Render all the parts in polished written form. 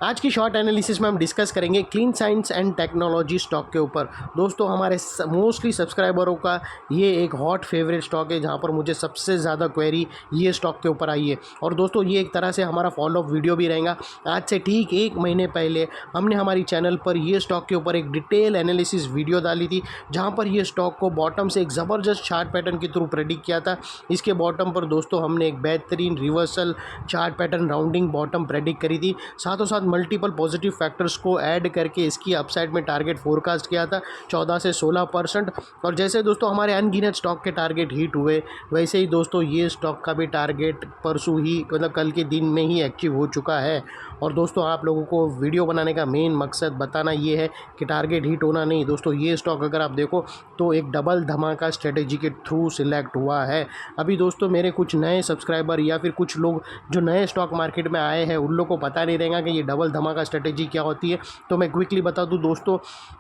आज की short analysis में हम डिस्कस करेंगे clean science and technology stock के ऊपर। दोस्तों हमारे मोस्टली सब्सक्राइबरों का ये एक हॉट फेवरेट स्टॉक है, जहां पर मुझे सबसे ज़्यादा क्वेरी ये स्टॉक के ऊपर आई है। और दोस्तों ये एक तरह से हमारा फॉलोअप वीडियो भी रहेगा। आज से ठीक 1 महीने पहले हमने हमारी चैनल पर ये स्टॉक के ऊपर एक डिटेल एनालिसिस वीडियो डाली थी, जहाँ पर ये स्टॉक को बॉटम से एक ज़बरदस्त चार्ट पैटर्न के थ्रू प्रेडिक्ट किया था। इसके बॉटम पर दोस्तों हमने एक बेहतरीन reversal chart pattern rounding bottom predict करी थी। साथ मल्टीपल पॉजिटिव फैक्टर्स को ऐड करके इसकी अपसाइड में टारगेट फोरकास्ट किया था 14 से 16%। और जैसे दोस्तों हमारे अनगिनत स्टॉक के टारगेट हिट हुए, वैसे ही दोस्तों ये स्टॉक का भी टारगेट परसों ही मतलब कल के दिन में ही एक्टिव हो चुका है। और दोस्तों आप लोगों को वीडियो बनाने का मेन मकसद बताना ये है कि टारगेट हिट होना नहीं। दोस्तों ये स्टॉक अगर आप देखो तो एक डबल धमाका स्ट्रेटेजी के थ्रू सिलेक्ट हुआ है। अभी दोस्तों मेरे कुछ नए सब्सक्राइबर या फिर कुछ लोग जो नए स्टॉक मार्केट में आए हैं, उन लोगों को पता नहीं रहेगा कि ये डबल धमाका स्ट्रेटेजी क्या होती है। तो मैं क्विकली बता दूं दोस्तों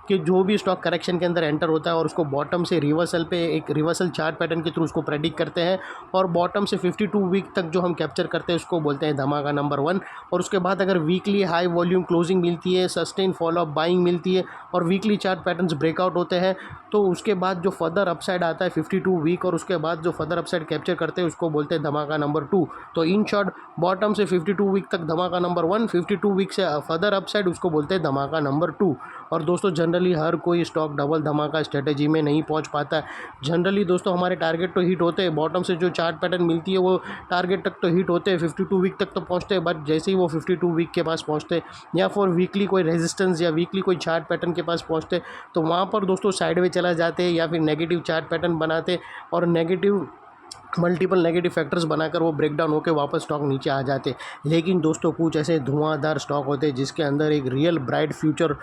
कि जो भी स्टॉक करेक्शन के अंदर एंटर होता है और उसको बॉटम से रिवर्सल पे एक रिवर्सल चार्ट पैटर्न के थ्रू उसको प्रेडिक्ट करते हैं, और बॉटम से 52 वीक तक जो हम कैप्चर करते हैं उसको बोलते हैं धमाका नंबर 1। और उसके बाद अगर वीकली हाई वॉल्यूम क्लोजिंग मिलती है, सस्टेन फॉलोअप बाइंग मिलती है और वीकली चार्ट पैटर्न्स ब्रेकआउट होते हैं, तो उसके बाद जो फर्दर अपसाइड आता है 52 वीक और उसके बाद जो फर्दर अपसाइड कैप्चर करते हैं उसको बोलते हैं धमाका नंबर 2। तो इन शॉर्ट बॉटम से 52 वीक तक धमाका नंबर 1, 52 वीक से फर्दर अपसाइड उसको बोलते हैं धमाका नंबर 2। और दोस्तों जनरली हर कोई स्टॉक डबल धमाका स्ट्रेटेजी में नहीं पहुंच पाता है। जनरली दोस्तों हमारे टारगेट तो हिट होते हैं, बॉटम से जो चार्ट पैटर्न मिलती है वो टारगेट तक तो हिट होते हैं, 52 वीक तक तो पहुंचते हैं, बट जैसे ही वो 52 वीक के पास पहुंचते या फिर वीकली कोई रेजिस्टेंस या वीकली कोई चार्ट पैटर्न के पास पहुंचते, तो वहाँ पर दोस्तों साइडवे चला जाते हैं या फिर नेगेटिव चार्ट पैटर्न बनाते और मल्टीपल नेगेटिव फैक्टर्स बनाकर वो ब्रेक डाउन होकर वापस स्टॉक नीचे आ जाते। लेकिन दोस्तों कुछ ऐसे धुआंधार स्टॉक होते हैं जिसके अंदर एक रियल ब्राइट फ्यूचर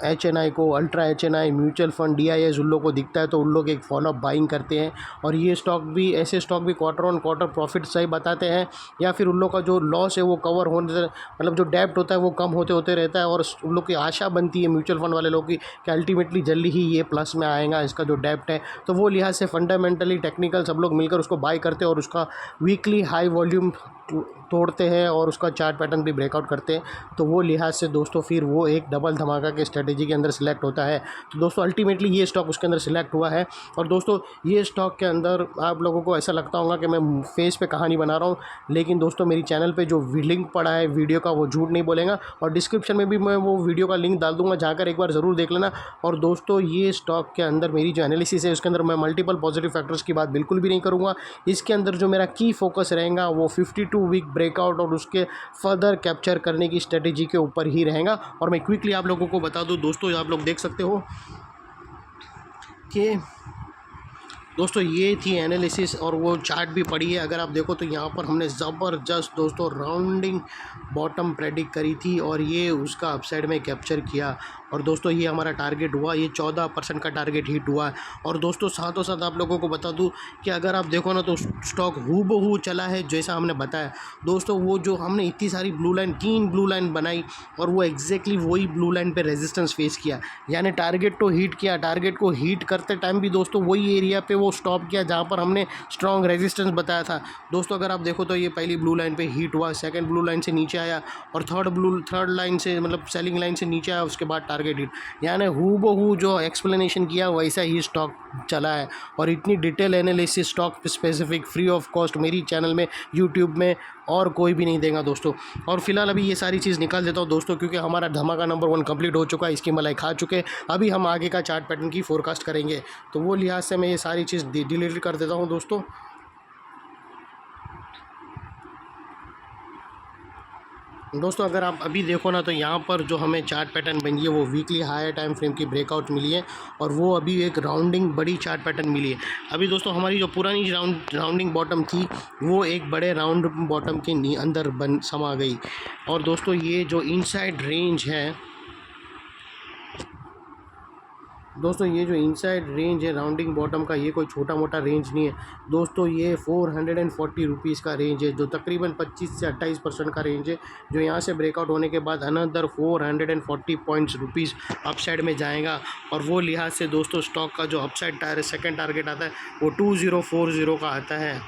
एचएनआई को, ultra HNI, mutual fund, DIIs उन लोगों को दिखता है, तो उन लोग एक फॉलोअप बाइंग करते हैं। और ये स्टॉक भी ऐसे स्टॉक भी क्वार्टर ऑन क्वार्टर प्रॉफिट सही बताते हैं, या फिर उन लोग का जो लॉस है वो कवर होने मतलब जो डेप्ट होता है वो कम होते होते रहता है, और उन लोग की आशा बनती है म्यूचुअल फंड वाले लोग की कि अल्टीमेटली जल्दी ही ये प्लस में आएगा इसका जो डेप्ट है। तो वो लिहाज से फंडामेंटली टेक्निकल सब लोग मिलकर उसको बाय करते हैं और उसका वीकली हाई वॉल्यूम तोड़ते हैं और उसका चार्ट पैटर्न भी ब्रेकआउट करते हैं। तो वो लिहाज से दोस्तों फिर वो एक डबल धमाका के स्ट्रेटेजी के अंदर सिलेक्ट होता है। तो दोस्तों अल्टीमेटली ये स्टॉक उसके अंदर सिलेक्ट हुआ है। और दोस्तों ये स्टॉक के अंदर आप लोगों को ऐसा लगता होगा कि मैं फेस पे कहानी बना रहा हूँ, लेकिन दोस्तों मेरी चैनल पे जो लिंक पड़ा है वीडियो का वो झूठ नहीं बोलेगा, और डिस्क्रिप्शन में भी मैं वो वीडियो का लिंक डाल दूँगा, जाकर एक बार ज़रूर देख लेना। और दोस्तों ये स्टॉक के अंदर मेरी जो एनालिसिस है उसके अंदर मैं मल्टीपल पॉजिटिव फैक्टर्स की बात बिल्कुल भी नहीं करूँगा। इसके अंदर जो मेरा की फोकस रहेगा वो 52 वीक ब्रेकआउट और उसके फर्दर कैप्चर करने की स्ट्रेटेजी के ऊपर ही रहेगा। और मैं क्विकली आप लोगों को बता दूं दोस्तों, आप लोग देख सकते हो कि दोस्तों ये थी एनालिसिस और वो चार्ट भी पड़ी है। अगर आप देखो तो यहाँ पर हमने ज़बरदस्त दोस्तों राउंडिंग बॉटम प्रेडिक्ट करी थी और ये उसका अपसाइड में कैप्चर किया। और दोस्तों ये हमारा टारगेट हुआ, ये 14% का टारगेट हिट हुआ है। और दोस्तों साथों साथ आप लोगों को बता दूं कि अगर आप देखो ना तो स्टॉक हूबहू चला है जैसा हमने बताया। दोस्तों वो जो हमने इतनी सारी ब्लू लाइन, 3 ब्लू लाइन बनाई और वो एग्जैक्टली वही ब्लू लाइन पे रेजिस्टेंस फेस किया, यानी टारगेट तो हिट किया। टारगेट को हिट करते टाइम भी दोस्तों वही एरिया पे वो स्टॉप किया जहाँ पर हमने स्ट्रॉन्ग रेजिस्टेंस बताया था। दोस्तों अगर आप देखो तो ये पहली ब्लू लाइन पे हिट हुआ, सेकंड ब्लू लाइन से नीचे आया और थर्ड लाइन से मतलब सेलिंग लाइन से नीचे आया, उसके बाद टारगेट हिट, यानी हूबहू जो एक्सप्लेनेशन किया वैसा ही स्टॉक चला है। और इतनी detail analysis stock specific free of cost मेरी चैनल में यूट्यूब में और कोई भी नहीं देगा दोस्तों। और फिलहाल अभी ये सारी चीज़ निकाल देता हूँ दोस्तों, क्योंकि हमारा धमाका नंबर 1 कंप्लीट हो चुका है, इसकी मलाई खा चुके। अभी हम आगे का चार्ट पैटर्न की फोरकास्ट करेंगे, तो वो लिहाज से मैं ये सारी चीज़ डिलीट कर देता हूँ दोस्तों। दोस्तों अगर आप अभी देखो ना तो यहाँ पर जो हमें चार्ट पैटर्न बनी है वो वीकली हायर टाइम फ्रेम की ब्रेकआउट मिली है और वो अभी एक राउंडिंग बड़ी चार्ट पैटर्न मिली है। अभी दोस्तों हमारी जो पुरानी राउंडिंग बॉटम थी वो एक बड़े राउंड बॉटम के अंदर समा गई। और दोस्तों ये जो इनसाइड रेंज है दोस्तों, ये जो इनसाइड रेंज है राउंडिंग बॉटम का, ये कोई छोटा मोटा रेंज नहीं है दोस्तों। ये 440 रुपीज़ का रेंज है, जो तकरीबन 25 से 28% का रेंज है, जो यहाँ से ब्रेकआउट होने के बाद अनदर 440 पॉइंट्स रुपीज़ अपसाइड में जाएगा। और वो लिहाज से दोस्तों स्टॉक का जो अपसाइड सेकेंड टारगेट आता है वो 2040 का आता है।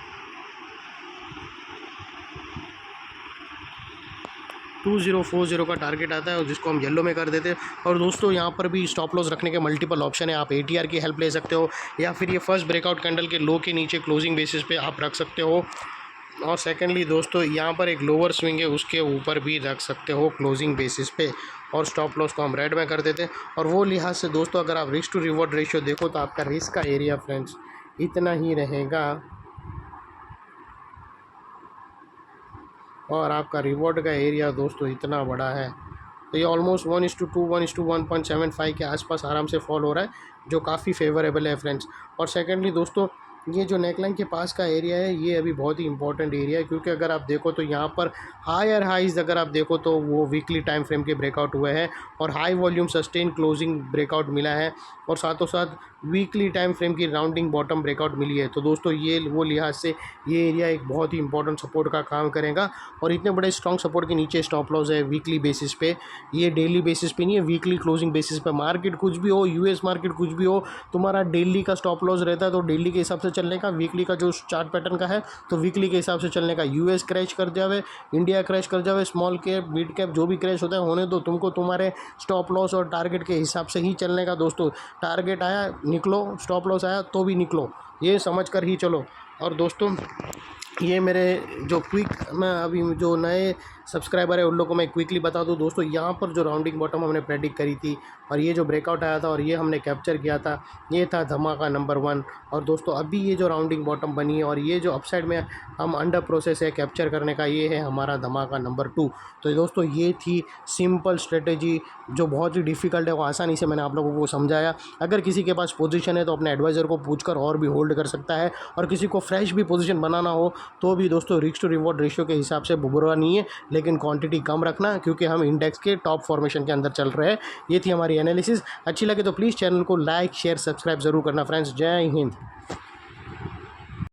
2040 का टारगेट आता है और जिसको हम येलो में कर देते हैं। और दोस्तों यहाँ पर भी स्टॉप लॉस रखने के मल्टीपल ऑप्शन है। आप ATR की हेल्प ले सकते हो या फिर ये फर्स्ट ब्रेकआउट कैंडल के लो के नीचे क्लोजिंग बेसिस पे आप रख सकते हो। और सेकेंडली दोस्तों यहाँ पर एक लोअर स्विंग है, उसके ऊपर भी रख सकते हो क्लोजिंग बेसिस पे। और स्टॉप लॉस को हम रेड में कर देते हैं। और वो लिहाज से दोस्तों अगर आप रिस्क टू रिवॉर्ड रेशियो देखो तो आपका रिस्क का एरिया फ्रेंड्स इतना ही रहेगा और आपका रिवॉर्ड का एरिया दोस्तों इतना बड़ा है। तो ये ऑलमोस्ट 1:2 1:1.75 के आसपास आराम से फॉल हो रहा है, जो काफ़ी फेवरेबल है फ्रेंड्स। और सेकेंडली दोस्तों ये जो नेकलाइन के पास का एरिया है ये अभी बहुत ही इंपॉर्टेंट एरिया है, क्योंकि अगर आप देखो तो यहाँ पर हायर हाइज अगर आप देखो तो वो वीकली टाइम फ्रेम के ब्रेकआउट हुए हैं और high volume sustain closing breakout मिला है और साथों साथ वीकली टाइम फ्रेम की राउंडिंग बॉटम ब्रेकआउट मिली है। तो दोस्तों ये वो लिहाज से ये एरिया एक बहुत ही इंपॉर्टेंट सपोर्ट का काम करेगा। और इतने बड़े स्ट्रॉन्ग सपोर्ट के नीचे स्टॉप लॉस है वीकली बेसिस पे, ये डेली बेसिस पे नहीं है, वीकली क्लोजिंग बेसिस पे। मार्केट कुछ भी हो, यूएस मार्केट कुछ भी हो, तुम्हारा डेली का स्टॉप लॉस रहता है तो डेली के हिसाब से चलने का, वीकली का जो चार्ट पैटर्न का है तो वीकली के हिसाब से चलने का। यूएस क्रैश कर जावे, इंडिया क्रैश कर जावे, स्मॉल कैप मिड कैप जो भी क्रैश होता है होने दो, तुमको तुम्हारे स्टॉप लॉस और टारगेट के हिसाब से ही चलने का। दोस्तों टारगेट आया निकलो, स्टॉप लॉस आया तो भी निकलो, ये समझ कर ही चलो। और दोस्तों ये मेरे जो क्विक, मैं अभी जो नए सब्सक्राइबर है उन लोगों को मैं क्विकली बता दूं दोस्तों, यहाँ पर जो राउंडिंग बॉटम हमने प्रेडिक्ट करी थी और ये जो ब्रेकआउट आया था और ये हमने कैप्चर किया था, ये था धमाका नंबर 1। और दोस्तों अभी ये जो राउंडिंग बॉटम बनी है और ये जो अपसाइड में हम अंडर प्रोसेस है कैप्चर करने का, ये है हमारा धमाका नंबर 2। तो दोस्तों ये थी सिंपल स्ट्रेटेजी जो बहुत ही डिफ़िकल्ट है, वो आसानी से मैंने आप लोगों को समझाया। अगर किसी के पास पोजीशन है तो अपने एडवाइज़र को पूछकर और भी होल्ड कर सकता है, और किसी को फ्रेश भी पोजीशन बनाना हो तो भी दोस्तों रिस्क टू रिवॉर्ड रेशियो के हिसाब से बुरा नहीं है, लेकिन क्वांटिटी कम रखना, क्योंकि हम इंडेक्स के टॉप फॉर्मेशन के अंदर चल रहे हैं। ये थी हमारी एनालिसिस। अच्छी लगे तो प्लीज़ चैनल को लाइक शेयर सब्सक्राइब ज़रूर करना फ्रेंड्स। जय हिंद।